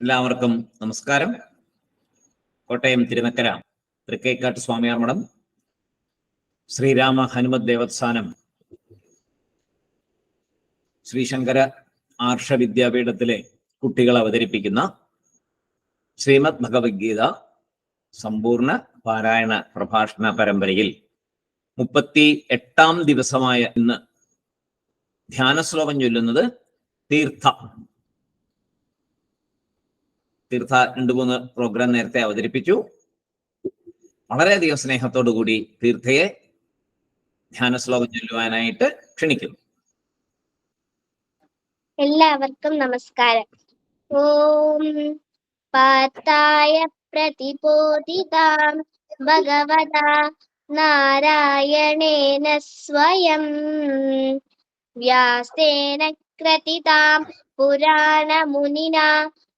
എല്ലാവർക്കും നമസ്കാരം. കോട്ടയം തിരുനക്കര തൃക്കൈക്കാട്ട് സ്വാമിയാർമഠം ശ്രീരാമ ഹനുമത് ദേവസ്ഥാനം ശ്രീശങ്കര ആർഷ വിദ്യാപീഠത്തിലെ കുട്ടികൾ അവതരിപ്പിക്കുന്ന ശ്രീമദ് ഭഗവത്ഗീത സമ്പൂർണ്ണ പാരായണ പ്രഭാഷണ പരമ്പരയിൽ 38ാം ദിവസമായ ഇന്ന് ധ്യാനശ്ലോകം ചൊല്ലുന്നത് തീർത്ഥ 2-3 പ്രോഗ്രാം നേരത്തെ അവതരിപ്പിച്ചു. വളരെയധികം സ്നേഹത്തോടു കൂടി തീർത്ഥയെ ധ്യാനശ്ലോകം ചൊല്ലുവാനായിട്ട് ക്ഷണിക്കുന്നു. എല്ലാവർക്കും നമസ്കാരം. ഓം പാർത്ഥായ പ്രതിബോധിതാം ഭഗവതാ നാരായണേന സ്വയം വ്യാസേന ക്രതിതാം പുരാണമുനിനാ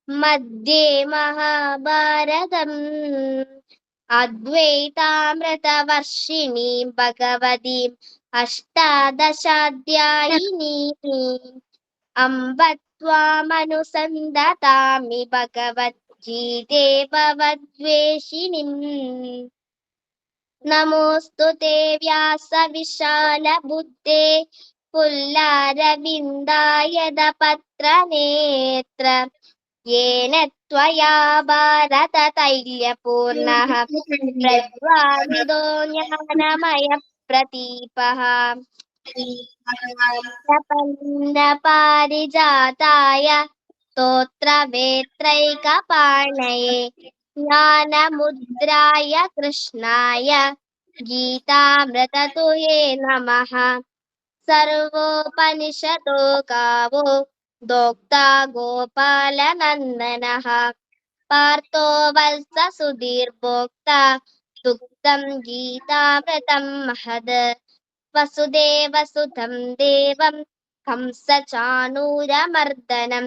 മധ്യേ മഹാഭാരതം അദ്വൈതാമൃതവർഷിണീം ഭഗവതീം അഷ്ടാദശാധ്യായിനീം അംബ ത്വാമനുസന്തതാമി ഭഗവദ്ഗീതേ ഭവദ്വേഷിണിം. നമോസ്തുതേ വ്യാസ വിശാല ബുദ്ധേ പുല്ലാരവിന്ദായതപത്രനേത്ര യേന ത്വയാ ഭാരതതൈല്യപൂർണഃ പ്രജ്വാലിതോ ജ്ഞാനമയ പ്രദീപഃ പാരിജാതായ സ്തോത്രവേത്രൈകപാണയേ ജ്ഞാനമുദ്രായ കൃഷ്ണായ ഗീതാമൃതതുയേ നമഃ. സർവോപനിഷദോ ഗാവോ ദോക്താ ഗോപാലനന്ദനഃ പാർത്ഥോ വത്സ സുധീർഭോക്താ ദുഗ്ധം ഗീതാമൃതം മഹദ്. വസുദേവസുതം ദേവം കംസചാണൂരമർദ്ദനം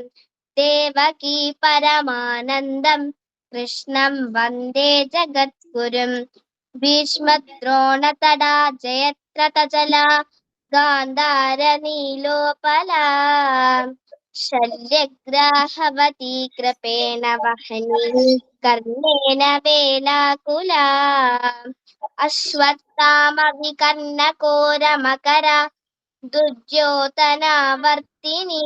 ദേവകീ പരമാനന്ദം കൃഷ്ണം വന്ദേ ജഗദ്ഗുരും. ഭീഷ്മദ്രോണതടാ ജയദ്രഥജലാ ഗാന്ധാരനീലോപലാ ശല്യഗ്രാഹവതി കൃപേണ വഹനി കർണേന വേലാകുലാ. അശ്വത്ഥാമ വികർണഘോരമകര ദുര്യോധനാവർത്തിനി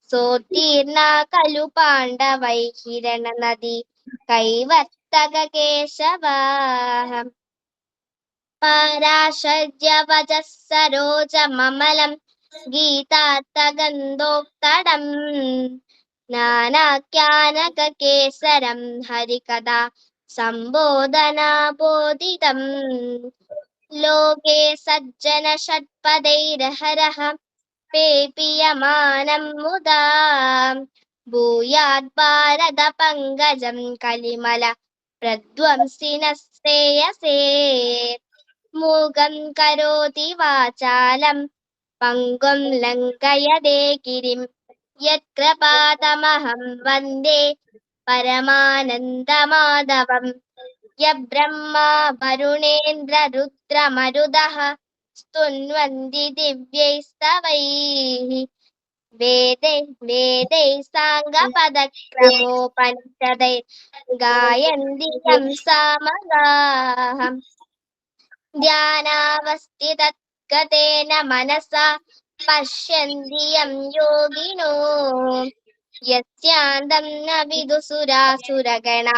സോത്തീർണ ഖലു പാണ്ഡവൈ ഹിരണനദി കൈവർത്തക കേശവ. പരാശര്യവചഃ സരോജമമലം ഗീതാർത്ഥഗന്ധോക്തടം നാനാഖ്യാനകേസരം ഹരികഥാ സംബോധനാബോധിതം. ലോകേ സജ്ജന ഷഡ്പദൈർഹരഃ പേപീയമാനം മുദാ ഭൂയാത് ഭാരത പങ്കജം കലിമല പ്രധ്വംസിനഃ ശ്രേയസേ. മൂകം കരോതി വാചാലം പങ്കും ലംഘയതേ ഗിരിം യത്കൃപാതമഹം വന്ദേ പരമാനന്ദമാധവം. യബ്രഹ്മാ വരുണേന്ദ്ര രുദ്രമരുതഃ സ്തുന്വന്തി ദിവ്യൈസ്തവൈഃ വേദൈः സാംഗപദക്രമോപനിഷദൈഃ ഗായന്തി യം സാമഗാഃ. ധ്യാനാവസ്ഥിതഗതേന മനസാ പശ്യന്തി യം യോഗിനോ യസ്യാന്തം ന വിദുസുരാസുരഗണാ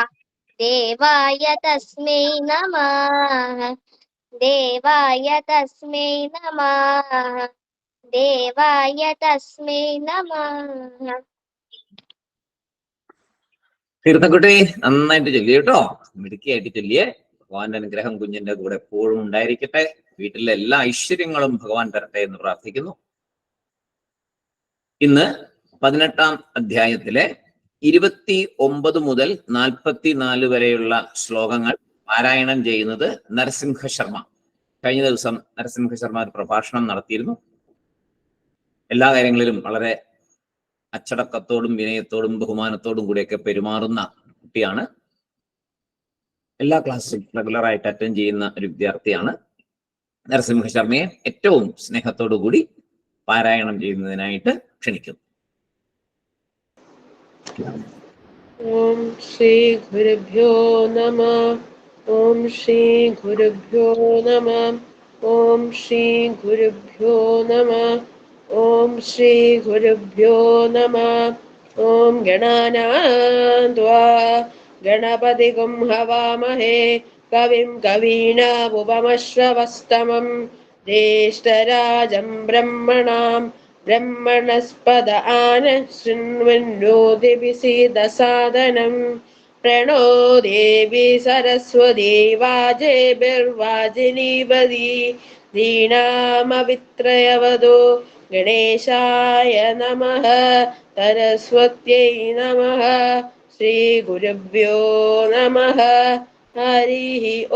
ദേവായ തസ്മൈ നമഃ. ദേവായ തസ്മൈ നമഃ. ദേവായ തസ്മൈ നമഃ. തീർത്ഥക്കുട്ടി നന്നായിട്ട് ചൊല്ലിയ കേട്ടോ, മിടുക്കിയായിട്ട് ചൊല്ലിയേ. ഭഗവാന്റെ അനുഗ്രഹം കുഞ്ഞിന്റെ കൂടെ എപ്പോഴും ഉണ്ടായിരിക്കട്ടെ. വീട്ടിലെ എല്ലാ ഐശ്വര്യങ്ങളും ഭഗവാൻ തരട്ടെ എന്ന് പ്രാർത്ഥിക്കുന്നു. ഇന്ന് 18ാം അധ്യായത്തിലെ 29 മുതൽ 44 വരെയുള്ള ശ്ലോകങ്ങൾ പാരായണം ചെയ്യുന്നത് നരസിംഹ ശർമ്മ. കഴിഞ്ഞ ദിവസം നരസിംഹ ശർമ്മ ഒരു പ്രഭാഷണം നടത്തിയിരുന്നു. എല്ലാ കാര്യങ്ങളിലും വളരെ അച്ചടക്കത്തോടും വിനയത്തോടും ബഹുമാനത്തോടും കൂടിയൊക്കെ പെരുമാറുന്ന കുട്ടിയാണ്. എല്ലാ ക്ലാസ്സും റെഗുലറായിട്ട് അറ്റൻഡ് ചെയ്യുന്ന ഒരു വിദ്യാർത്ഥിയാണ്. നരസിംഹ ശർമ്മയെ ഏറ്റവും സ്നേഹത്തോടു കൂടി പാരായണം ചെയ്യുന്നതിനായിട്ട് ക്ഷണിക്കുന്നു. ഓം ശ്രീ ഗുരുഭ്യോ നമഃ. ഓം ശ്രീ ഗുരുഭ്യോ നമഃ. ഓം ശ്രീ ഗുരുഭ്യോ നമഃ. ഓം ശ്രീ ഗുരുഭ്യോ നമഃ. ഓം ഗണാനാം ത്വാ ഗണപതിഗും ഹവാമഹേ കവിം കവീനാമുപമശ്രവസ്തമം ജ്യേഷ്ഠരാജം ബ്രഹ്മണാം ബ്രഹ്മണസ്പദ ആന ശൃണ്വന്നോതിഭിസീദസാദനം പ്രണോ ദേവി സരസ്വതി വാജേഭിർവാജിനീവതി ദീനാമവിത്രയവതോ ഗണേശായ നമഃ സരസ്വത്यै നമഃ. ശ്രീ ഗുരുഭ്യോ നമഃ. ഹരി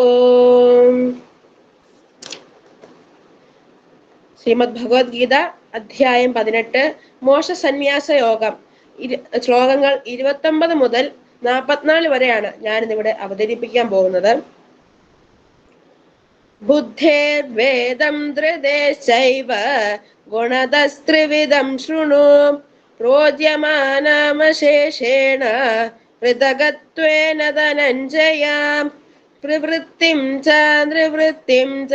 ഓം. ശ്രീമദ് ഭഗവത്ഗീത അധ്യായം 18 മോക്ഷ സന്യാസ യോഗം. ശ്ലോകങ്ങൾ 29 മുതൽ 44 വരെയാണ് ഞാനിന്നിവിടെ അവതരിപ്പിക്കാൻ പോകുന്നത്. ബുദ്ധേർവേദം ധൃതേശ്ചൈവ ഗുണതസ്ത്രിവിധം ശൃണു പ്രോജ്യമാനമശേഷേണ കൃതകത്വേന ധനഞ്ജയ പ്രവൃത്തിം ച നിവൃത്തിം ച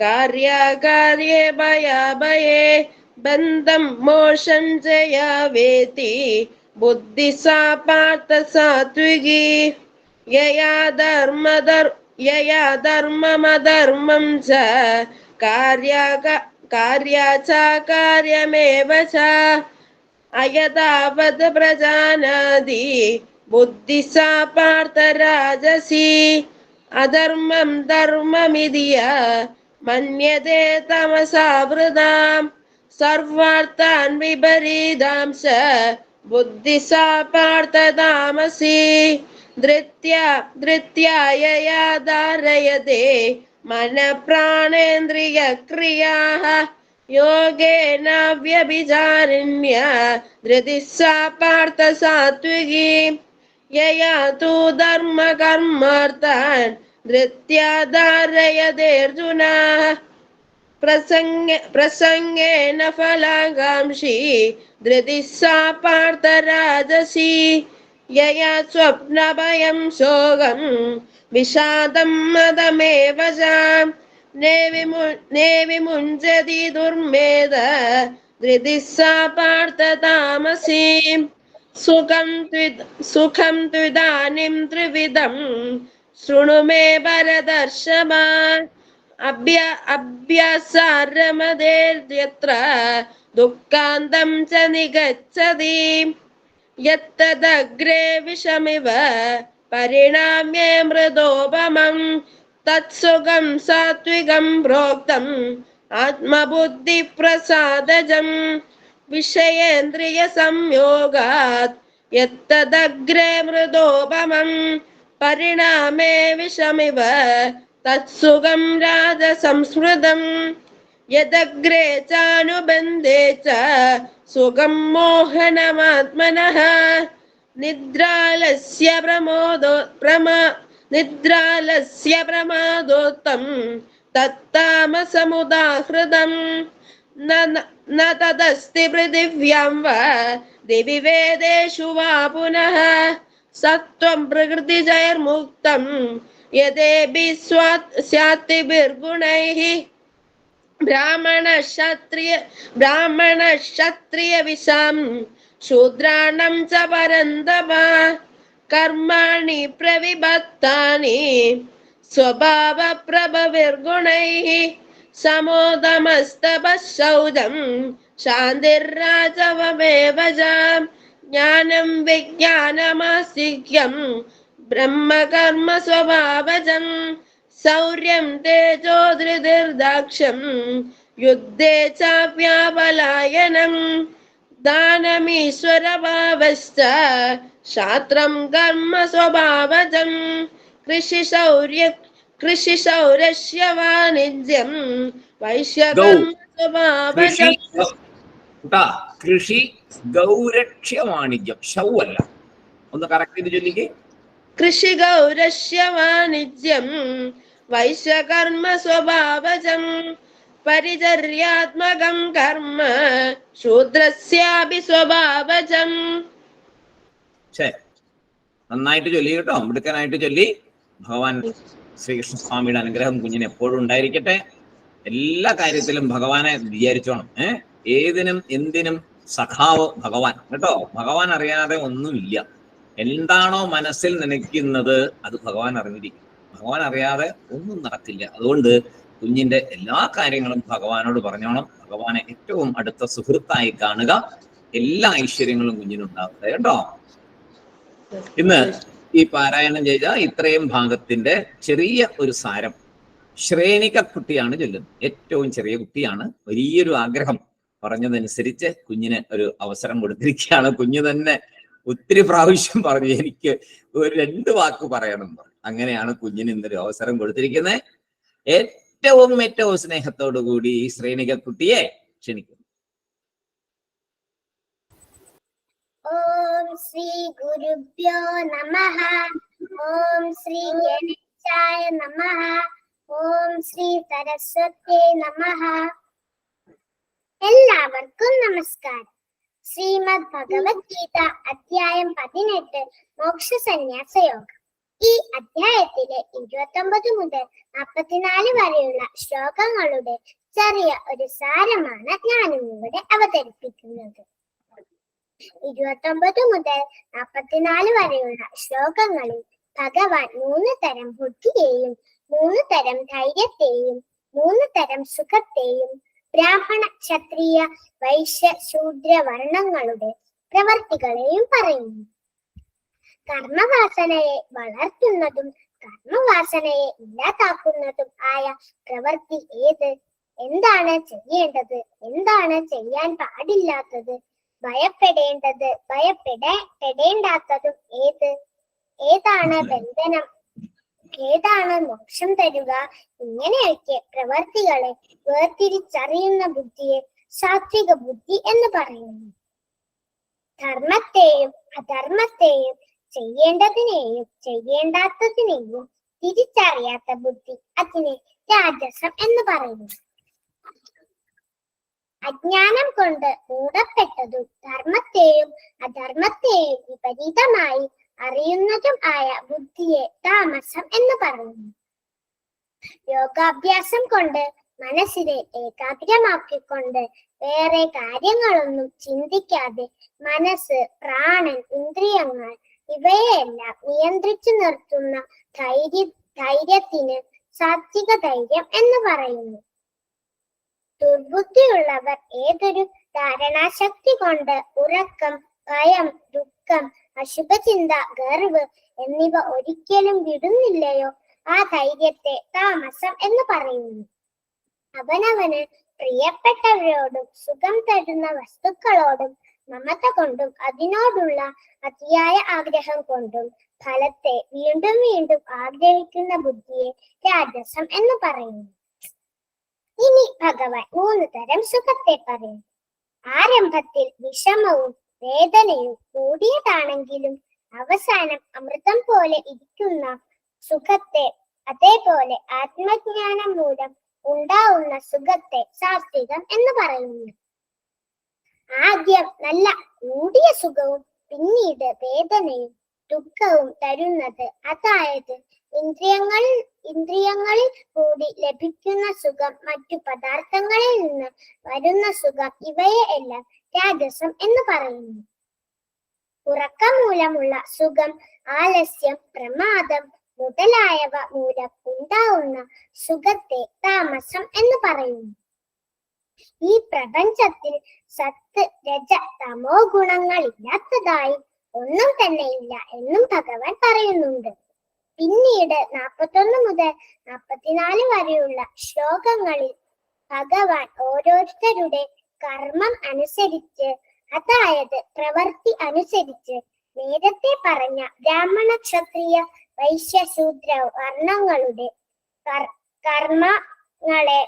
കാര്യകാര്യേ ഭയാഭയേ ബന്ധം മോക്ഷം ജയ വേതി ബുദ്ധി സാ പാർത്ഥ സാത്വികി യയാ ധർമ്മമധർമ്മം ച കാര്യ കാര്യമേവ ച അയതാവത് പ്രജാനാതി ബുദ്ധി സാ പാർത്ഥ രാജസി അധർമ്മം ധർമ്മമിതിയ മന്യതേ തമസാവൃതാം സർവാർത്ഥാൻ വിപരീതാംശ ബുദ്ധി സാ പാർത്ഥ താമസി ധൃത്യായയാ ധാരയതേ മനഃപ്രാണേന്ദ്രിയ ക്രിയാഃ യോഗേന വ്യഭിചാരിണ്യ ധൃതിഃ സാ പാർത്ഥ സാത്വികി യയാ തു ധർമ്മ കർമാർത്ഥാൻ ധൃത്യാ ധാരയതേർജുന പ്രസംഗേന ഫലാകാംക്ഷി ധൃതിഃ സാ പാർത്ഥ രാജസി യയാ സ്വപ്നഭയം ശോകം വിഷാദം മദമേവ ച നെ വിമുഞ്ചതി ദുർമേധ ധൃതിഃ സാ പാർത്ഥ താമസി സുഖം ത്വിദാനിം ത്രിവിധം ശൃണു മേ ഭരതർഷഭ അഭ്യാസാരമതേര്യത്ര ദുഃഖാന്തം ച നിഗച്ഛതി യത്തദഗ്രേ വിഷമിവ പരിണാമ്യേ മൃദോപമം തത്സുഖം സാത്വികം പ്രോക്തം ആത്മബുദ്ധി പ്രസാദജം വിഷയേന്ദ്രിയ സംയോഗാത് യത്തദഗ്രേ മൃദോപമം പരിണാമേ വിഷമിവ തത്സുഖം രാജസംസ്മൃതം യദഗ്രേ ചാനുബന്ധേ ച സുഖം മോഹനമാത്മനഃ നിദ്രാലസ്യ പ്രമാദോത്തം തത്താമസമുദാഹൃതം ന തദസ്തി പൃഥിവ്യാം വാ ദിവി വേദേഷു വാ പുനഃ സത്വം പ്രകൃതിജൈർമുക്തം യദേഭി സ്യാത്തിഭിർഗുണൈഃ ബ്രാഹ്മണ വിഷാം ശൂദ്രാണം ച പരന്തപ കർമാണി പ്രവിഭക്താനി സ്വഭാവ പ്രഭവിർഗുണൈഃ സമോദമസ്തപഃ ശാന്തിർരാജവമേവ ച ജ്ഞാനം വിജ്ഞാനമാസ്തിക്യം ബ്രഹ്മകർമ്മ സ്വഭാവജം ശൗര്യം തേജോ ധൃതിർദാക്ഷ്യം യുദ്ധേ ചാപ്യാപലായനം ദാനമീശ്വരഭാവശ്ച ശാസ്ത്രം കർമ്മ സ്വഭാവജം കൃഷിശൗരസ്യ വാണിജ്യം വൈശ്യകർമ്മ സ്വഭാവജം കൃഷി ഗൗരക്ഷ്യ വാണിജ്യം ഷൗവല്ല ഒന്ന് കറക്റ്റ് ചെയ്ത് ചൊല്ലിക്കേ. കൃഷി ഗൗരസ്യ വാണിജ്യം വൈശ്യകർമ്മ സ്വഭാവജം പരിചര്യാത്മകം കർമ്മ ശൂദ്രസ്യാപി സ്വഭാവജം. നന്നായിട്ട് ചൊല്ലി കേട്ടോ, മിടുക്കനായിട്ട് ചൊല്ലി. ഭഗവാൻ ശ്രീകൃഷ്ണസ്വാമിയുടെ അനുഗ്രഹം കുഞ്ഞിന് എപ്പോഴും ഉണ്ടായിരിക്കട്ടെ. എല്ലാ കാര്യത്തിലും ഭഗവാനെ വിചാരിച്ചോണം. ഏതിനും എന്തിനും സഖാവ് ഭഗവാൻ കേട്ടോ. ഭഗവാൻ അറിയാതെ ഒന്നുമില്ല. എന്താണോ മനസ്സിൽ നനയ്ക്കുന്നത് അത് ഭഗവാൻ അറിഞ്ഞിരിക്കും. ഭഗവാൻ അറിയാതെ ഒന്നും നടക്കില്ല. അതുകൊണ്ട് കുഞ്ഞിന്റെ എല്ലാ കാര്യങ്ങളും ഭഗവാനോട് പറഞ്ഞോണം. ഭഗവാനെ ഏറ്റവും അടുത്ത സുഹൃത്തായി കാണുക. എല്ലാ ഐശ്വര്യങ്ങളും കുഞ്ഞിനുണ്ടാകട്ടെ കേട്ടോ. ഇന്ന് ഈ പാരായണം ചെയ്ത ഇത്രയും ഭാഗത്തിന്റെ ചെറിയ ഒരു സാരം ശ്രേണിക കുട്ടിയാണ് ചൊല്ലുന്നത്. ഏറ്റവും ചെറിയ കുട്ടിയാണ്. വലിയൊരു ആഗ്രഹം പറഞ്ഞതനുസരിച്ച് കുഞ്ഞിന് ഒരു അവസരം കൊടുത്തിരിക്കുകയാണ്. കുഞ്ഞു തന്നെ ഒത്തിരി പ്രാവശ്യം പറഞ്ഞു എനിക്ക് ഒരു 2 വാക്ക് പറയണം. അങ്ങനെയാണ് കുഞ്ഞിന് ഇന്നൊരു അവസരം കൊടുത്തിരിക്കുന്നത്. ഏറ്റവും സ്നേഹത്തോടു കൂടി ഈ ശ്രേണിക കുട്ടിയെ ക്ഷണിക്കുന്നു. ഓം ശ്രീ ഗുരുഭ്യോ നമഃ. ഓം ശ്രീ ഗണേശായ നമഃ. ഓം ശ്രീ സരസ്വതി നമഃ. എല്ലാവർക്കും നമസ്കാരം. ശ്രീമദ് ഭഗവത്ഗീത അധ്യായം 18 മോക്ഷ സന്യാസ യോഗം. ഈ അധ്യായത്തിലെ 29 മുതൽ 44 വരെയുള്ള ശ്ലോകങ്ങളുടെ ചെറിയ ഒരു സാരമാണ് ഞാനിവിടെ അവതരിപ്പിക്കുന്നത്. 29 മുതൽ 44 വരെയുള്ള ശ്ലോകങ്ങളിൽ ഭഗവാൻ 3 തരം ബുദ്ധിയെയും 3 തരം ധൈര്യത്തെയും 3 തരം സുഖത്തെയും ബ്രാഹ്മണ ക്ഷത്രിയ വൈശ്യ ശൂദ്ര വർണ്ണങ്ങളുടെ പ്രവർത്തികളെയും പറയുന്നു. കർമ്മവാസനയെ വളർത്തുന്നതും കർമ്മവാസനയെ ഇല്ലാതാക്കുന്നതും ആയ പ്രവൃത്തി ഏത്? എന്താണ് ചെയ്യേണ്ടത്? എന്താണ് ചെയ്യാൻ പാടില്ലാത്തത്? ഭയപ്പെടേണ്ടത് ഭയപ്പെടേണ്ടാത്തതും ഏത്? ഏതാണ് ബന്ധനം? ഏതാണ് മോക്ഷം തരുക? ഇങ്ങനെയൊക്കെ പ്രവർത്തികളെ വേർതിരിച്ചറിയുന്ന ബുദ്ധിയെ സാത്വിക ബുദ്ധി എന്ന് പറയുന്നു. ധർമ്മത്തെയും അധർമ്മത്തെയും ചെയ്യേണ്ടതിനെയും ചെയ്യേണ്ടാത്തതിനെയും തിരിച്ചറിയാത്ത ബുദ്ധി അതിനെ രാജസം എന്ന് പറയുന്നു. അജ്ഞാനം കൊണ്ട് മൂടപ്പെട്ടതും ധർമ്മത്തെയും അധർമ്മത്തെയും വിപരീതമായി അറിയുന്നതും ആയ ബുദ്ധിയെ താമസം എന്ന് പറയുന്നു. യോഗാഭ്യാസം കൊണ്ട് മനസ്സിനെ ഏകാഗ്രമാക്കിക്കൊണ്ട് വേറെ കാര്യങ്ങളൊന്നും ചിന്തിക്കാതെ മനസ്സ്, പ്രാണൻ, ഇന്ദ്രിയങ്ങൾ ഇവയെല്ലാം നിയന്ത്രിച്ചു നിർത്തുന്ന ധൈര്യത്തിന് സാത്വിക ധൈര്യം എന്ന് പറയുന്നു. ദുർബുദ്ധിയുള്ളവർ ഏതൊരു ധാരണാശക്തി കൊണ്ട് ഉറക്കം, ഭയം, ദുഃഖം, അശുഭചിന്ത, ഗർവ് എന്നിവ ഒരിക്കലും വിടുന്നില്ലയോ ആ ധൈര്യത്തെ താമസം എന്ന് പറയുന്നു. അവനവന് പ്രിയപ്പെട്ടവരോടും സുഖം തരുന്ന വസ്തുക്കളോടും മമത കൊണ്ടും അതിനോടുള്ള അതിയായ ആഗ്രഹം കൊണ്ടും ഫലത്തെ വീണ്ടും വീണ്ടും ആഗ്രഹിക്കുന്ന ബുദ്ധിയെ രാജസം എന്ന് പറയുന്നു. ഇനി ഭഗവാൻ 3 തരം സുഖത്തെ പറയുന്നു. ആരംഭത്തിൽ വിഷമവും വേദനയും കൂടിയതാണെങ്കിലും അവസാനം അമൃതം പോലെ ഇരിക്കുന്ന സുഖത്തെ, അതേപോലെ ആത്മജ്ഞാനം മൂലം ഉണ്ടാവുന്ന സുഖത്തെ സാത്വികം എന്ന് പറയുന്നു. ആദ്യം നല്ല കൂടിയ സുഖവും പിന്നീട് വേദനയും ദുഃഖവും തരുന്നത്, അതായത് ഇന്ദ്രിയങ്ങളിൽ കൂടി ലഭിക്കുന്ന സുഖം, മറ്റു പദാർത്ഥങ്ങളിൽ നിന്ന് വരുന്ന സുഖം, ഇവയെ എല്ലാം രാജസം എന്ന് പറയുന്നു. ഉറക്കം മൂലമുള്ള സുഖം, ആലസ്യം, പ്രമാദം മുതലായവ മൂലം ഉണ്ടാവുന്ന സുഖത്തെ താമസം എന്ന് പറയുന്നു. ഈ പ്രപഞ്ചത്തിൽ സത്ത്, രജ, തമോ ഗുണങ്ങളില്ലാത്തതായി ഒന്നും തന്നെ ഇല്ല എന്നും ഭഗവാൻ പറയുന്നുണ്ട്. പിന്നീട് 41 മുതൽ 44 വരെയുള്ള ശ്ലോകങ്ങളിൽ ഭഗവാൻ ഓരോരുത്തരുടെ കർമ്മം അനുസരിച്ച്, അതായത് പ്രവൃത്തി അനുസരിച്ച് നേരത്തെ പറഞ്ഞ ബ്രാഹ്മണ, ക്ഷത്രിയ, വൈശ്യ, ശൂദ്ര വർണ്ണങ്ങളുടെ കർമ്മങ്ങളെ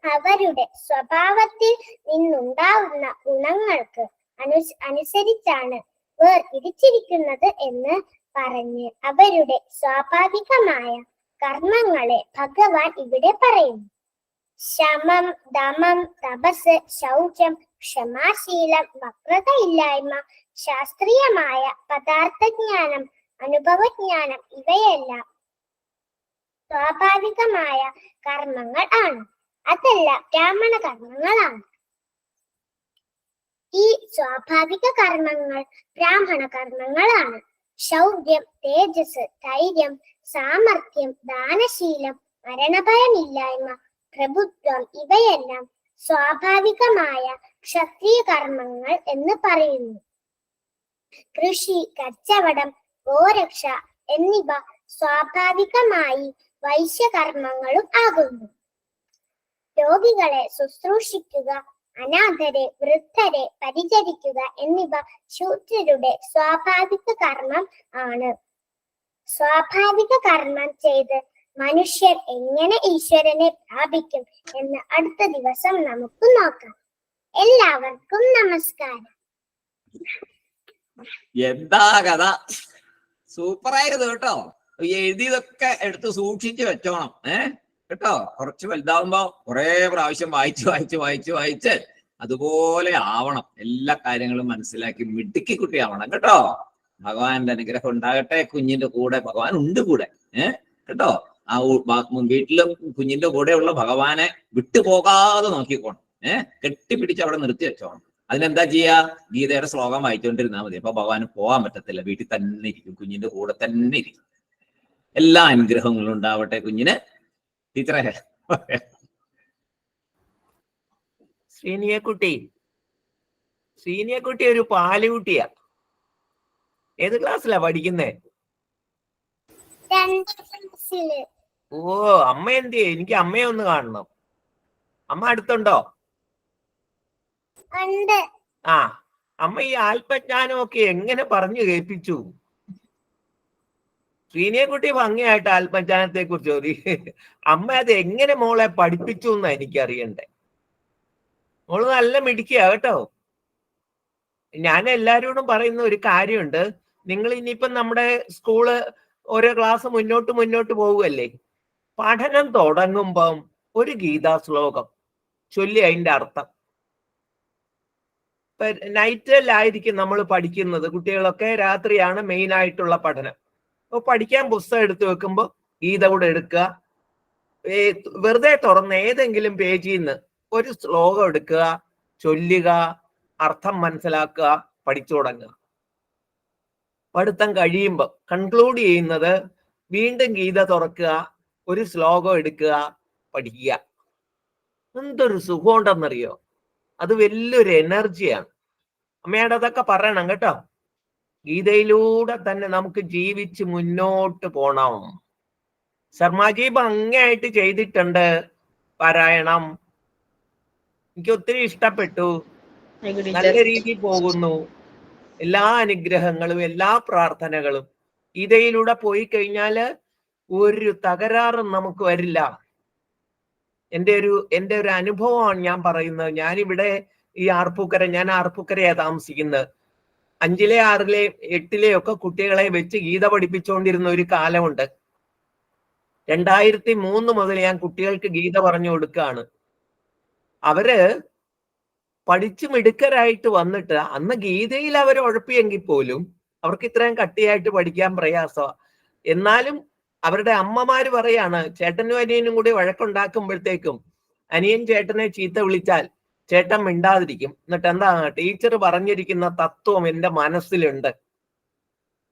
അവരുടെ സ്വഭാവത്തിൽ നിന്നുണ്ടാവുന്ന ഗുണങ്ങൾക്ക് അനുസരിച്ചാണ് വേർതിരിച്ചിരിക്കുന്നത് എന്ന് പറഞ്ഞ് അവരുടെ സ്വാഭാവികമായ കർമ്മങ്ങളെ ഭഗവാൻ ഇവിടെ പറയുന്നു. ശമം, ദമം, തപസ്, ശൗചം, ക്ഷമാശീലം, വക്രത ഇല്ലായ്മ, ശാസ്ത്രീയമായ പദാർത്ഥജ്ഞാനം, അനുഭവജ്ഞാനം ഇവയെല്ലാം സ്വാഭാവികമായ കർമ്മങ്ങൾ ആണ്. അതെല്ലാം ബ്രാഹ്മണ കർമ്മങ്ങളാണ്. ഈ സ്വാഭാവിക കർമ്മങ്ങൾ ബ്രാഹ്മണ കർമ്മങ്ങളാണ്. ശൗര്യം, തേജസ്, ധൈര്യം, സാമർഥ്യം, ദാനശീലം, മരണഭയമില്ലായ്മ, പ്രഭുത്വം ഇവയെല്ലാം സ്വാഭാവികമായ ക്ഷത്രിയ കർമ്മങ്ങൾ എന്ന് പറയുന്നു. കൃഷി, കച്ചവടം, ഗോരക്ഷ എന്നിവ സ്വാഭാവികമായി വൈശ്യകർമ്മങ്ങളും ആകുന്നു. രോഗികളെ ശുശ്രൂഷിക്കുക, അനാഥരെ, വൃദ്ധരെ പരിചരിക്കുക എന്നിവ ശൂദ്രരുടെ സ്വാഭാവിക കർമ്മം ആണ്. സ്വാഭാവിക കർമ്മം ചെയ്ത് മനുഷ്യർ എങ്ങനെ ഈശ്വരനെ പ്രാപിക്കും എന്ന് അടുത്ത ദിവസം നമുക്ക് നോക്കാം. എല്ലാവർക്കും നമസ്കാരം. എന്താ കഥ, സൂപ്പറായിരുന്നു കേട്ടോ. എഴുതിയതൊക്കെ എടുത്ത് സൂക്ഷിച്ച് വെച്ചോണം കേട്ടോ. കുറച്ച് വലുതാവുമ്പോ കുറെ പ്രാവശ്യം വായിച്ച് അതുപോലെ ആവണം. എല്ലാ കാര്യങ്ങളും മനസ്സിലാക്കി മിടുക്കി കുട്ടിയാവണം കേട്ടോ. ഭഗവാന്റെ അനുഗ്രഹം ഉണ്ടാകട്ടെ. കുഞ്ഞിന്റെ കൂടെ ഭഗവാൻ ഉണ്ട് കൂടെ കേട്ടോ. ആ വീട്ടിലും കുഞ്ഞിന്റെ കൂടെയുള്ള ഭഗവാനെ വിട്ടുപോകാതെ നോക്കിക്കോണം. കെട്ടിപ്പിടിച്ച് അവിടെ നിർത്തി വെച്ചോണം. അതിനെന്താ ചെയ്യാ? ഗീതയുടെ ശ്ലോകം വായിച്ചുകൊണ്ടിരുന്നാൽ മതി. അപ്പൊ ഭഗവാന് പോകാൻ പറ്റത്തില്ല, വീട്ടിൽ തന്നെ ഇരിക്കും, കുഞ്ഞിന്റെ കൂടെ തന്നെ ഇരിക്കും. എല്ലാ അനുഗ്രഹങ്ങളും ഉണ്ടാവട്ടെ കുഞ്ഞിന്. ടീച്ചറെ ശ്രീനിയക്കുട്ടി ഒരു പാലുകുട്ടിയാ. ഏത് ക്ലാസ്സിലാ പഠിക്കുന്നേ? ഓ, അമ്മ എന്തിയെ? എനിക്ക് അമ്മയെ ഒന്ന് കാണണം. അമ്മ അടുത്തുണ്ടോ? ആ, അമ്മ ഈ ആത്മജ്ഞാനമൊക്കെ എങ്ങനെ പറഞ്ഞു കേൾപ്പിച്ചു? ശ്രീനിയക്കുട്ടി ഭംഗിയായിട്ട് ആത്മജ്ഞാനത്തെ കുറിച്ച് അമ്മ അത് എങ്ങനെ മോളെ പഠിപ്പിച്ചു എന്നാ എനിക്കറിയണ്ടേ. മോള് നല്ല മിടുക്കിയാ കേട്ടോ. ഞാൻ എല്ലാരോടും പറയുന്ന ഒരു കാര്യമുണ്ട്. നിങ്ങൾ ഇനിയിപ്പം നമ്മുടെ സ്കൂള് ഓരോ ക്ലാസ് മുന്നോട്ട് പോവുകയല്ലേ. പഠനം തുടങ്ങുമ്പം ഒരു ഗീതാ ശ്ലോകം ചൊല്ലി അതിന്റെ അർത്ഥം. ഇപ്പൊ നൈറ്റിലായിരിക്കും നമ്മൾ പഠിക്കുന്നത്. കുട്ടികളൊക്കെ രാത്രിയാണ് മെയിൻ ആയിട്ടുള്ള പഠനം. അപ്പൊ പഠിക്കാൻ പുസ്തകം എടുത്തു വെക്കുമ്പോൾ ഗീത കൂടെ എടുക്കുക. വെറുതെ തുറന്ന് ഏതെങ്കിലും പേജിൽ നിന്ന് ഒരു ശ്ലോകം എടുക്കുക, ചൊല്ലുക, അർത്ഥം മനസ്സിലാക്കുക, പഠിച്ചു തുടങ്ങുക. പഠിത്തം കഴിയുമ്പോൾ കൺക്ലൂഡ് ചെയ്യുന്നത് വീണ്ടും ഗീത തുറക്കുക, ഒരു ശ്ലോകം എടുക്കുക, പഠിക്കുക. എന്തൊരു സുഖമുണ്ടെന്നറിയോ? അത് വലിയൊരു എനർജിയാണ്. അമ്മയുടെ അതൊക്കെ പറയണം കേട്ടോ. ഗീതയിലൂടെ തന്നെ നമുക്ക് ജീവിച്ച് മുന്നോട്ട് പോണം. ശർമാജി ഭംഗിയായിട്ട് ചെയ്തിട്ടുണ്ട് പാരായണം. എനിക്ക് ഒത്തിരി ഇഷ്ടപ്പെട്ടു. നല്ല രീതിയിൽ പോകുന്നു. എല്ലാ അനുഗ്രഹങ്ങളും എല്ലാ പ്രാർത്ഥനകളും ഗീതയിലൂടെ പോയി കഴിഞ്ഞാല് ഒരു തകരാറും നമുക്ക് വരില്ല. എൻ്റെ ഒരു അനുഭവമാണ് ഞാൻ പറയുന്നത്. ഞാനിവിടെ ഈ ഞാൻ ആർപ്പൂക്കരയാ താമസിക്കുന്നത്. 5ലെ 6ലെ 8ലെ ഒക്കെ കുട്ടികളെ വെച്ച് ഗീത പഠിപ്പിച്ചുകൊണ്ടിരുന്ന ഒരു കാലമുണ്ട്. 2003 മുതൽ ഞാൻ കുട്ടികൾക്ക് ഗീത പറഞ്ഞു കൊടുക്കുകയാണ്. അവര് പഠിച്ചു മിടുക്കരായിട്ട് വന്നിട്ട് അന്ന് ഗീതയിൽ അവർ ഉഴപ്പിയെങ്കിൽ പോലും അവർക്ക് ഇത്രയും കട്ടിയായിട്ട് പഠിക്കാൻ പ്രയാസമാണ്. എന്നാലും അവരുടെ അമ്മമാര് പറയാണ്, ചേട്ടനും അനിയനും കൂടി വഴക്കുണ്ടാക്കുമ്പോഴത്തേക്കും അനിയൻ ചേട്ടനെ ചീത്ത വിളിച്ചാൽ ചേട്ടൻ മിണ്ടാതിരിക്കും. എന്നിട്ട് എന്താ, ടീച്ചർ പറഞ്ഞിരിക്കുന്ന തത്വം എൻ്റെ മനസ്സിലുണ്ട്.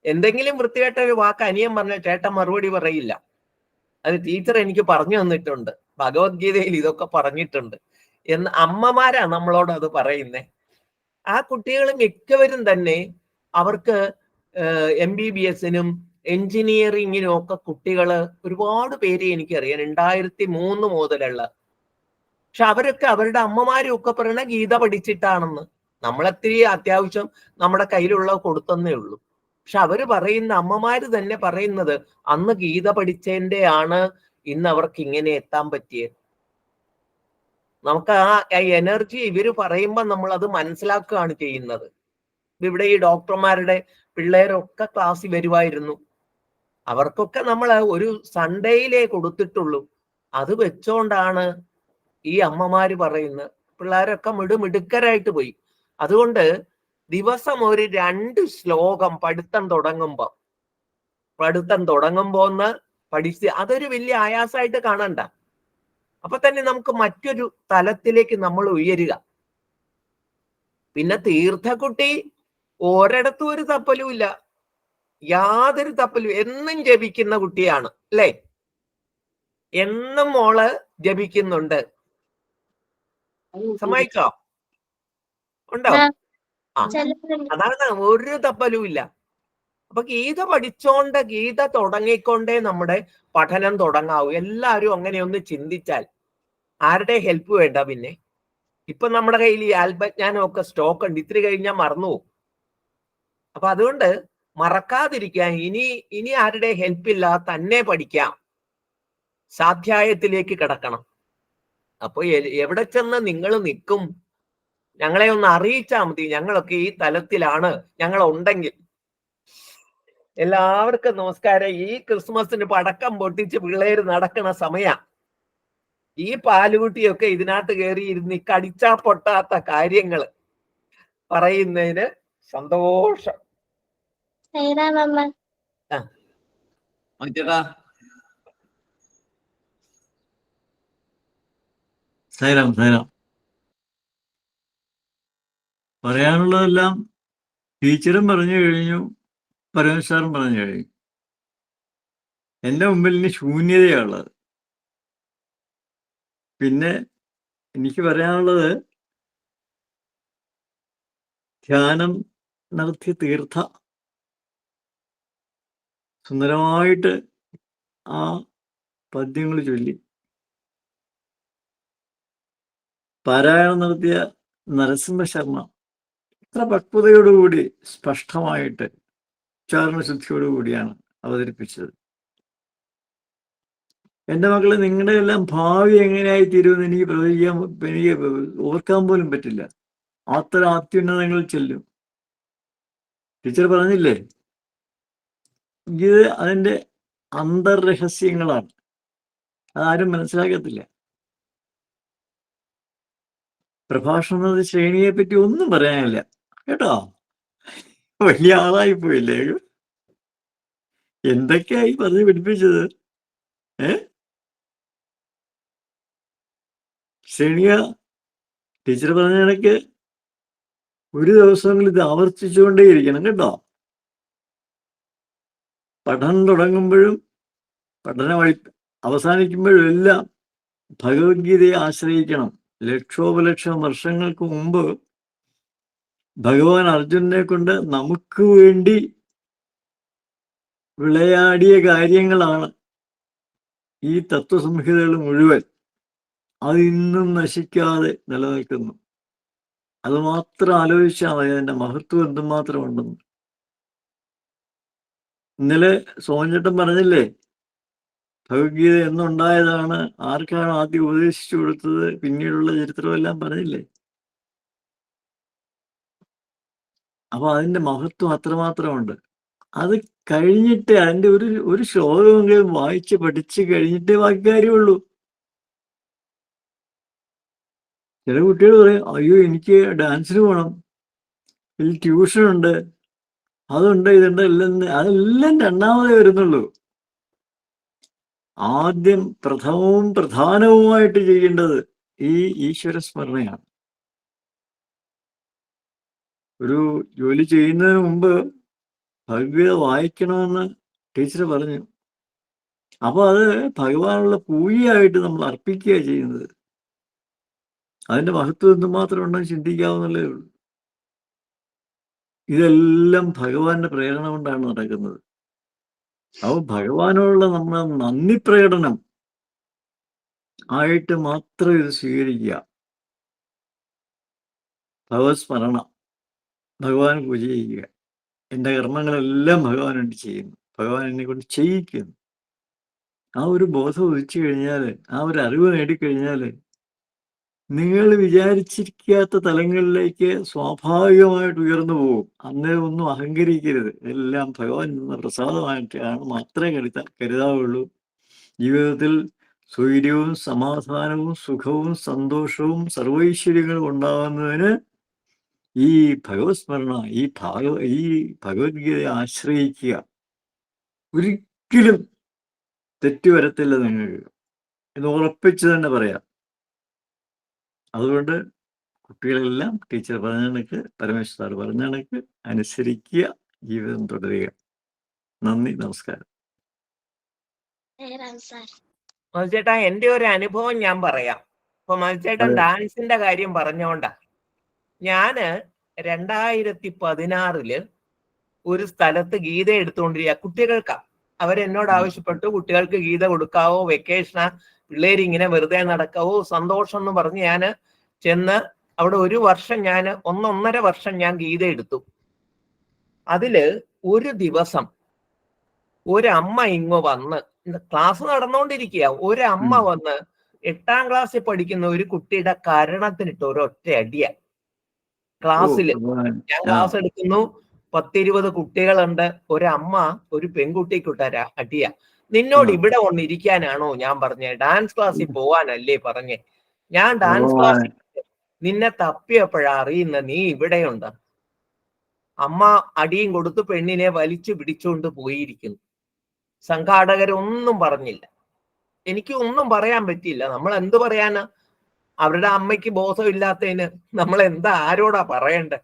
എന്തെങ്കിലും വൃത്തികെട്ട ഒരു വാക്ക് അനിയൻ പറഞ്ഞാൽ ചേട്ടൻ മറുപടി പറയില്ല. അത് ടീച്ചർ എനിക്ക് പറഞ്ഞു തന്നിട്ടുണ്ട്, ഭഗവത്ഗീതയിൽ ഇതൊക്കെ പറഞ്ഞിട്ടുണ്ട് എന്ന് അമ്മമാരാ നമ്മളോട് അത് പറയുന്നേ. ആ കുട്ടികൾ മിക്കവരും തന്നെ അവർക്ക് MBBS-നും എഞ്ചിനീയറിങ്ങിനും ഒക്കെ കുട്ടികള് ഒരുപാട് പേര് എനിക്കറിയാം, 2003 മുതലുള്ള. പക്ഷെ അവരൊക്കെ അവരുടെ അമ്മമാരും ഒക്കെ പറയണ ഗീത പഠിച്ചിട്ടാണെന്ന്. നമ്മളെത്തിരി അത്യാവശ്യം നമ്മുടെ കയ്യിലുള്ള കൊടുത്തന്നേ ഉള്ളൂ. പക്ഷെ അവര് പറയുന്ന അമ്മമാര് തന്നെ പറയുന്നത് അന്ന് ഗീത പഠിച്ചതിന്റെ ആണ് ഇന്ന് അവർക്ക് ഇങ്ങനെ എത്താൻ പറ്റിയത്. നമുക്ക് ആ എനർജി ഇവര് പറയുമ്പോൾ നമ്മൾ അത് മനസ്സിലാക്കുകയാണ് ചെയ്യുന്നത്. ഇവിടെ ഈ ഡോക്ടർമാരുടെ പിള്ളേരൊക്കെ ക്ലാസ്സിൽ വരുമായിരുന്നു. അവർക്കൊക്കെ നമ്മൾ ഒരു സൺഡേയിലേ കൊടുത്തിട്ടുള്ളൂ. അത് വെച്ചോണ്ടാണ് ഈ അമ്മമാര് പറയുന്നത്. പിള്ളേരൊക്കെ മിടുക്കരായിട്ട് പോയി. അതുകൊണ്ട് ദിവസം ഒരു 2 ശ്ലോകം പഠിത്തം തുടങ്ങുമ്പോൾ പഠിത്തം തുടങ്ങുമ്പോന്ന് പഠിച്ച് അതൊരു വലിയ ആയാസമായിട്ട് കാണണ്ട. അപ്പൊ തന്നെ നമുക്ക് മറ്റൊരു തലത്തിലേക്ക് നമ്മൾ ഉയരുക. പിന്നെ തീർത്ഥക്കുട്ടി ഒരിടത്തും ഒരു തപ്പലും ഇല്ല, യാതൊരു തപ്പലും, എന്നും ജപിക്കുന്ന കുട്ടിയാണ് അല്ലേ? എന്നും മോള് ജപിക്കുന്നുണ്ട്. സമ്മതിച്ചോ? ഉണ്ടോ? ആ, അതാണ്, ഒരു തപ്പലും ഇല്ല. അപ്പൊ ഗീത പഠിച്ചോണ്ട്, ഗീത തുടങ്ങിക്കൊണ്ടേ നമ്മുടെ പഠനം തുടങ്ങാവൂ. എല്ലാവരും അങ്ങനെ ഒന്ന് ചിന്തിച്ചാൽ ആരുടെ ഹെൽപ്പ് വേണ്ട. പിന്നെ ഇപ്പൊ നമ്മുടെ കയ്യിൽ ഈ ആത്മജ്ഞാനം ഒക്കെ സ്റ്റോക്ക് ഉണ്ട്, ഇത്തിരി കഴിഞ്ഞാൽ മറന്നു പോകും. അപ്പൊ അതുകൊണ്ട് മറക്കാതിരിക്കാൻ ഇനി ആരുടെ ഹെൽപ്പ് ഇല്ലാതെ തന്നെ പഠിക്കാം, സ്വാധ്യായത്തിലേക്ക് കിടക്കണം. അപ്പൊ എവിടെ ചെന്ന് നിങ്ങൾ നിൽക്കും, ഞങ്ങളെ ഒന്ന് അറിയിച്ചാൽ മതി. ഞങ്ങളൊക്കെ ഈ തലത്തിലാണ്, ഞങ്ങൾ ഉണ്ടെങ്കിൽ. എല്ലാവർക്കും നമസ്കാരം. ഈ ക്രിസ്മസിന് പടക്കം പൊട്ടിച്ച് പിള്ളേര് നടക്കണ സമയ. ഈ പാലുകുട്ടിയൊക്കെ ഇതിനകത്ത് കയറി ഇരുന്ന് ഈ കടിച്ചാ പൊട്ടാത്ത കാര്യങ്ങൾ പറയുന്നതിന് സന്തോഷം. സൈറാം സൈറാം. പറയാനുള്ളതെല്ലാം ടീച്ചറും പറഞ്ഞു കഴിഞ്ഞു, പരമേശ്വരൻ പറഞ്ഞു കഴിഞ്ഞു. എൻ്റെ മുമ്പിൽ ഇനി ശൂന്യതയുള്ളത്. പിന്നെ എനിക്ക് പറയാനുള്ളത്, ധ്യാനം നടത്തിയ തീർത്ഥ സുന്ദരമായിട്ട് ആ പദ്യങ്ങൾ ചൊല്ലി, പാരായണം നടത്തിയ നരസിംഹ ശർമ്മ ഇത്ര പക്വതയോടുകൂടി സ്പഷ്ടമായിട്ട് ഉച്ചാരണശുദ്ധിയോടുകൂടിയാണ് അവതരിപ്പിച്ചത്. എൻ്റെ മക്കളെ, നിങ്ങളുടെ എല്ലാം ഭാവി എങ്ങനെയായി തീരുമെന്ന് എനിക്ക് ഓർക്കാൻ പോലും പറ്റില്ല. അത്ര അത്യുന്നതങ്ങൾ ചെല്ലും. ടീച്ചർ പറഞ്ഞില്ലേ, ഇത് അതിൻ്റെ അന്തർരഹസ്യങ്ങളാണ്, അതാരും മനസ്സിലാക്കത്തില്ല. പ്രഭാഷണ ശ്രേണിയെ പറ്റി ഒന്നും പറയാനില്ല കേട്ടോ, വലിയ ആളായി പോയില്ലേ. എന്തൊക്കെയായി പറഞ്ഞ് പിടിപ്പിച്ചത്. ശ്രേണിയ ടീച്ചർ പറഞ്ഞ കണക്ക് ഒരു ദിവസങ്ങളിൽ ഇത് ആവർത്തിച്ചുകൊണ്ടേയിരിക്കണം കേട്ടോ. പഠനം തുടങ്ങുമ്പോഴും പഠനം അവസാനിക്കുമ്പോഴും എല്ലാം ഭഗവത്ഗീതയെ ആശ്രയിക്കണം. ലക്ഷോപലക്ഷം വർഷങ്ങൾക്ക് മുമ്പ് ഭഗവാൻ അർജുനനെ കൊണ്ട് നമുക്ക് വേണ്ടി വിളയാടിയ കാര്യങ്ങളാണ് ഈ തത്വസംഹിതകൾ മുഴുവൻ. അത് ഇന്നും നശിക്കാതെ നിലനിൽക്കുന്നു. അത് മാത്രം ആലോചിച്ചാൽ മതി അതിൻ്റെ മഹത്വം എന്തുമാത്രം ഉണ്ടെന്ന്. ഇന്നലെ സോഞ്ചേട്ടൻ പറഞ്ഞില്ലേ, ഭഗവത്ഗീത എന്നുണ്ടായതാണ്, ആർക്കാണ് ആദ്യം ഉപദേശിച്ചു കൊടുത്തത്, പിന്നീടുള്ള ചരിത്രമെല്ലാം പറഞ്ഞില്ലേ. അപ്പൊ അതിന്റെ മഹത്വം അത്രമാത്രമുണ്ട്. അത് കഴിഞ്ഞിട്ട് അതിന്റെ ഒരു ശ്ലോകമെങ്കിലും വായിച്ച് പഠിച്ച് കഴിഞ്ഞിട്ടേ ബാക്കി കാര്യമുള്ളൂ. ചില കുട്ടികൾ പറയും, അയ്യോ എനിക്ക് ഡാൻസിന് പോകണം, ഇതിൽ ട്യൂഷനുണ്ട്, അതുണ്ട്, ഇതുണ്ട്, അതെല്ലാം രണ്ടാമതേ വരുന്നുള്ളൂ. ആദ്യം പ്രഥമവും പ്രധാനവുമായിട്ട് ചെയ്യേണ്ടത് ഈ ഈശ്വര സ്മരണയാണ്. ഒരു ജോലി ചെയ്യുന്നതിന് മുമ്പ് ഭഗവത്ഗീത വായിക്കണമെന്ന് ടീച്ചർ പറഞ്ഞു. അപ്പൊ അത് ഭഗവാനുള്ള പൂജയായിട്ട് നമ്മൾ അർപ്പിക്കുക ചെയ്യുന്നത്. അതിന്റെ മഹത്വം എന്തുമാത്രം ഉണ്ടെന്ന് ചിന്തിക്കാവുന്നല്ലേ ഉള്ളൂ. ഇതെല്ലാം ഭഗവാന്റെ പ്രേരണ കൊണ്ടാണ് നടക്കുന്നത്. അപ്പോൾ ഭഗവാനോടുള്ള നമ്മുടെ നന്ദി പ്രകടനം ആയിട്ട് മാത്രം ഇത് സ്വീകരിക്കുക. ഭഗവത് സ്മരണ, ഭഗവാൻ പൂജ ചെയ്യുക. എൻ്റെ കർമ്മങ്ങളെല്ലാം ഭഗവാൻ വേണ്ടി ചെയ്യുന്നു, ഭഗവാൻ എന്നെ കൊണ്ട് ചെയ്യിക്കുന്നു. ആ ഒരു ബോധം ഉദിച്ചു കഴിഞ്ഞാൽ, ആ ഒരു അറിവ് നേടിക്കഴിഞ്ഞാൽ നിങ്ങൾ വിചാരിച്ചിരിക്കാത്ത തലങ്ങളിലേക്ക് സ്വാഭാവികമായിട്ട് ഉയർന്നു പോകും. അന്നേരം ഒന്നും അഹങ്കരിക്കരുത്. എല്ലാം ഭഗവാൻ എന്ന പ്രസാദമായിട്ടാണ് മാത്രമേ കരുതാവുള്ളൂ. ജീവിതത്തിൽ സ്വൈര്യവും സമാധാനവും സുഖവും സന്തോഷവും സർവൈശ്വര്യങ്ങളും ഉണ്ടാകുന്നതിന് ഈ ഭഗവത് സ്മരണ, ഈ ഭഗവത്ഗീതയെ ആശ്രയിക്കുക. ഒരിക്കലും തെറ്റ് വരത്തില്ല നിങ്ങൾക്ക്, ഇത് ഉറപ്പിച്ച് തന്നെ പറയാം. അതുകൊണ്ട് കുട്ടികളെല്ലാം ടീച്ചർ പറഞ്ഞ കണക്ക്, പരമേശ്വർ സാർ പറഞ്ഞ കണക്ക് അനുസരിക്കുക, ജീവിതം തുടരുക. നന്ദി, നമസ്കാരം. മത്സ്യേട്ടാ, എന്റെ ഒരു അനുഭവം ഞാൻ പറയാം. ഇപ്പൊ മത്സ്യേട്ടൻ ഡാൻസിന്റെ കാര്യം പറഞ്ഞോണ്ടാ, ഞാന് 2016 ഒരു സ്ഥലത്ത് ഗീത എടുത്തുകൊണ്ടിരിക്കുക, കുട്ടികൾക്കാ. അവരെന്നോട് ആവശ്യപ്പെട്ടു, കുട്ടികൾക്ക് ഗീത കൊടുക്കാവോ, വെക്കേഷനാ, പിള്ളേര് ഇങ്ങനെ വെറുതെ നടക്കാവോ, സന്തോഷം എന്ന് പറഞ്ഞ് ഞാന് ചെന്ന് അവിടെ ഒരു വർഷം, ഞാൻ 1.5 വർഷം ഞാൻ ഗീത എടുത്തു. അതില് ഒരു ദിവസം ഒരമ്മ ഇങ്ങ് വന്ന്, ക്ലാസ് നടന്നുകൊണ്ടിരിക്കുക, ഒരമ്മ വന്ന് 8ാം ക്ലാസ്സിൽ പഠിക്കുന്ന ഒരു കുട്ടിയുടെ കരണത്തിനിട്ട് ഒരൊറ്റ അടിയ. ക്ലാസ്സിൽ ഞാൻ ക്ലാസ് എടുക്കുന്നു, 10-20 കുട്ടികളുണ്ട്, ഒരമ്മ ഒരു പെൺകുട്ടിക്കിട്ട അടിയ. നിന്നോട് ഇവിടെ വന്നിരിക്കാനാണോ ഞാൻ പറഞ്ഞേ, ഡാൻസ് ക്ലാസ്സിൽ പോവാനല്ലേ പറഞ്ഞേ? ഞാൻ ഡാൻസ് ക്ലാസ്സിൽ നിന്നെ തപ്പിയപ്പോഴാ അറിയുന്ന നീ ഇവിടെയുണ്ട്. അമ്മ അടിയും കൊടുത്ത് പെണ്ണിനെ വലിച്ചു പിടിച്ചുകൊണ്ട് പോയിരിക്കുന്നു. സംഘാടകരൊന്നും പറഞ്ഞില്ല, എനിക്ക് ഒന്നും പറയാൻ പറ്റിയില്ല. നമ്മൾ എന്ത് പറയാനാ? അവരുടെ അമ്മയ്ക്ക് ബോധമില്ലാത്തതിന് നമ്മൾ എന്താ, ആരോടാ പറയണ്ടേ?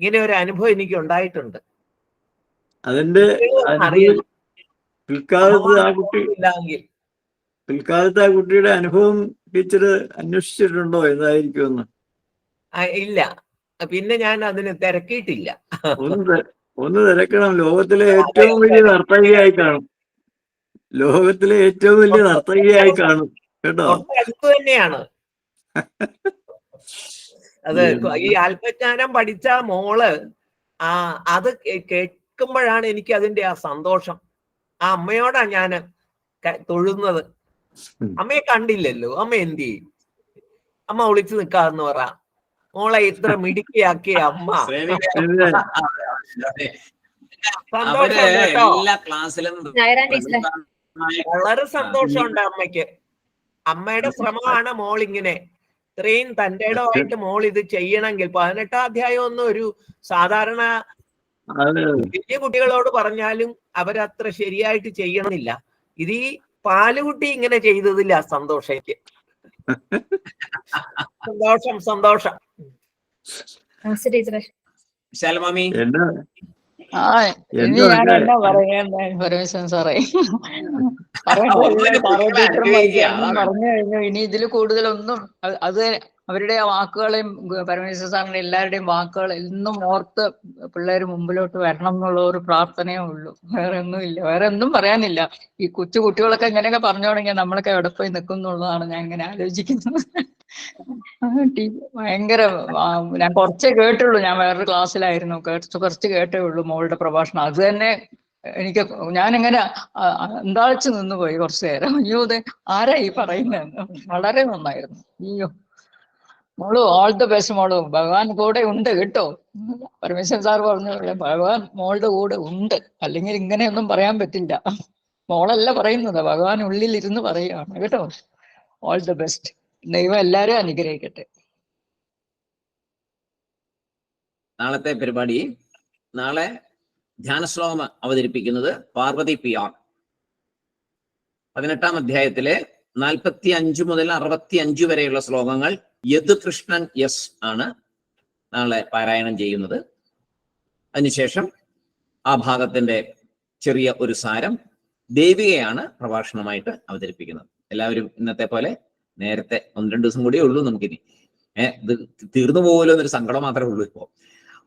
ഇങ്ങനെ ഒരു അനുഭവം എനിക്ക് ഉണ്ടായിട്ടുണ്ട്. അതിന്റെ അറിയണം, പിൽക്കാലത്ത് ആ കുട്ടിയുടെ അനുഭവം ടീച്ചർ അന്വേഷിച്ചിട്ടുണ്ടോ എന്തായിരിക്കുമെന്ന്? ഇല്ല, പിന്നെ ഞാൻ അതിന് തിരക്കിയിട്ടില്ല. ഒന്ന് തിരക്കണം. ലോകത്തിലെ ഏറ്റവും വലിയ നർത്തകിയായി കാണും, ലോകത്തിലെ ഏറ്റവും വലിയ നർത്തകിയായി കാണും കേട്ടോ. അടുത്ത് തന്നെയാണ് അത്. ഈ അല്പജ്ഞാനം പഠിച്ച മോള് അത് കേൾക്കുമ്പോഴാണ് എനിക്ക് അതിന്റെ ആ സന്തോഷം. ആ അമ്മയോടാ ഞാൻ തൊഴുന്നത്. അമ്മയെ കണ്ടില്ലല്ലോ, അമ്മ എന്ത് ചെയ്യും? അമ്മ ഒളിച്ചു നിൽക്കാന്ന് പറ. മോളെ ഇത്ര മിടുക്കിയാക്കിയ അമ്മ. സന്തോഷം കേട്ടോ, എല്ലാ ക്ലാസ്സിലും വളരെ സന്തോഷമുണ്ട് അമ്മയ്ക്ക്. അമ്മയുടെ ശ്രമമാണ് മോൾ ഇങ്ങനെ ഇത്രയും തന്റെ ഇടമായിട്ട് മോൾ ഇത് ചെയ്യണമെങ്കിൽ. 18ാം അധ്യായം ഒന്നും ഒരു സാധാരണ വലിയ കുട്ടികളോട് പറഞ്ഞാലും അവരത്ര ശരിയായിട്ട് ചെയ്യണമെന്നില്ല. ഇത് ഈ പാലുകുട്ടി ഇങ്ങനെ ചെയ്തതില്ല സന്തോഷം എനിക്ക്. സന്തോഷം, സന്തോഷം. ശാലമാമി, ഇനി ഞാൻ എന്നാ പറയുന്നത് പരമേശ്വരൻ സാറേ? പറഞ്ഞു കഴിഞ്ഞു. ഇനി ഇതിൽ കൂടുതലൊന്നും അത് അവരുടെ ആ വാക്കുകളെയും പരമേശ്വരൻ സാറിന്റെ എല്ലാവരുടെയും വാക്കുകൾ എന്നും ഓർത്ത് പിള്ളേർ മുമ്പിലോട്ട് വരണം എന്നുള്ള ഒരു പ്രാർത്ഥനയേ ഉള്ളൂ. വേറെ ഒന്നുമില്ല, വേറെ ഒന്നും പറയാനില്ല. ഈ കൊച്ചു കുട്ടികളൊക്കെ ഇങ്ങനെയൊക്കെ പറഞ്ഞു തുടങ്ങിയാൽ നമ്മളൊക്കെ എവിടെ പോയി നിൽക്കും എന്നുള്ളതാണ് ഞാൻ ഇങ്ങനെ ആലോചിക്കുന്നത്. ഭയങ്കര, ഞാൻ കുറച്ചേ കേട്ടുള്ളൂ, ഞാൻ വേറൊരു ക്ലാസ്സിലായിരുന്നു, കുറച്ച് കേട്ടേ ഉള്ളൂ മോളുടെ പ്രഭാഷണം. അത് തന്നെ എനിക്ക്, ഞാനിങ്ങനെ എന്താഴ്ച നിന്ന് പോയി കുറച്ചു നേരം. അയ്യോ, അതെ ആരാ ഈ പറയുന്നതെന്ന്. വളരെ നന്നായിരുന്നു. അയ്യോ മോളു, ഓൾ ദ ബെസ്റ്റ് മോളു, ഭഗവാൻ കൂടെ ഉണ്ട് കേട്ടോ. പരമേശ്വരൻ സാർ പറഞ്ഞു, ഭഗവാൻ മോളുടെ കൂടെ ഉണ്ട്, അല്ലെങ്കിൽ ഇങ്ങനെയൊന്നും പറയാൻ പറ്റില്ല. മോളല്ല പറയുന്നത്, ഭഗവാൻ ഉള്ളിൽ ഇരുന്ന് പറയുകയാണ് കേട്ടോ. All the best. ദൈവം എല്ലാവരും അനുഗ്രഹിക്കട്ടെ. നാളത്തെ പരിപാടി, നാളെ ധ്യാന ശ്ലോകം അവതരിപ്പിക്കുന്നത് പാർവതി PR. 18ാം അധ്യായത്തിലെ 45 മുതൽ 65 വരെയുള്ള ശ്ലോകങ്ങൾ യദുകൃഷ്ണൻ S ആണ് നാളെ പാരായണം ചെയ്യുന്നത്. അതിനുശേഷം ആ ഭാഗത്തിന്റെ ചെറിയ ഒരു സാരം ദേവികയാണ് പ്രഭാഷണമായിട്ട് അവതരിപ്പിക്കുന്നത്. എല്ലാവരും ഇന്നത്തെ പോലെ നേരത്തെ 1-2 ദിവസം കൂടിയേ ഉള്ളൂ നമുക്കിനി. ഇത് തീർന്നു പോകുമല്ലോ എന്നൊരു സങ്കടം മാത്രമേ ഉള്ളൂ ഇപ്പോ.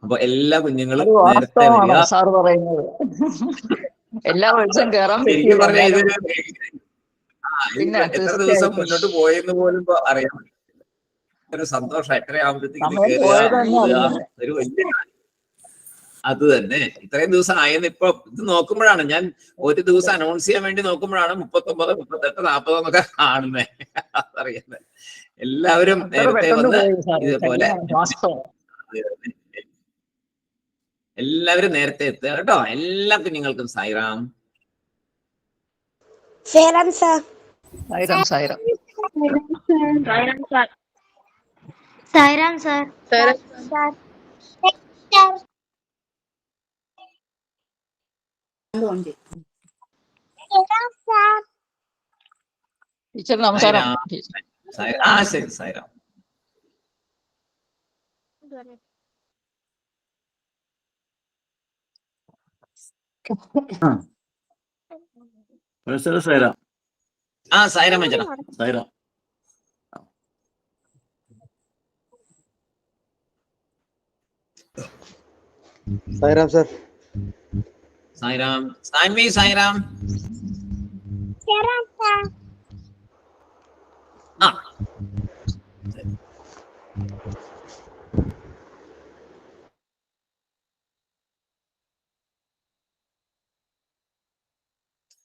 അപ്പൊ എല്ലാ കുഞ്ഞുങ്ങളും നേരത്തെ വരിക. എല്ലാ വർഷവും കേറാൻ ശരിക്കും പറഞ്ഞാൽ എത്ര ദിവസം മുന്നോട്ട് പോയെന്ന് പോലും അറിയാൻ ഒരു സന്തോഷം. എത്രയാവുമ്പോഴത്തേക്ക് ഒരു വലിയ, അത് തന്നെ ഇത്രയും ദിവസം ആയെന്ന് ഇപ്പൊ ഇത് നോക്കുമ്പോഴാണ്, ഞാൻ ഒരു ദിവസം അനൗൺസ് ചെയ്യാൻ വേണ്ടി നോക്കുമ്പോഴാണ് 39, 38, 40 എന്നൊക്കെ കാണുന്നേ. അതറിയാതെ എല്ലാവരും നേരത്തെ വന്ന് ഇതുപോലെ എല്ലാവരും നേരത്തെ എത്തുക കേട്ടോ. എല്ലാ കുഞ്ഞുങ്ങൾക്കും സായിറാം. സായിറാം സാർ. ടീച്ചർ നമസ്കാരം. ശരി സായിരാം. സൈറാം. സായിരാം വെച്ചടാ. സൈറാം. സായിരാം സർ. സായിരാം. സാൻവി സായിരാം.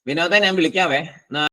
വിനോദ, ഞാൻ വിളിക്കാവേ.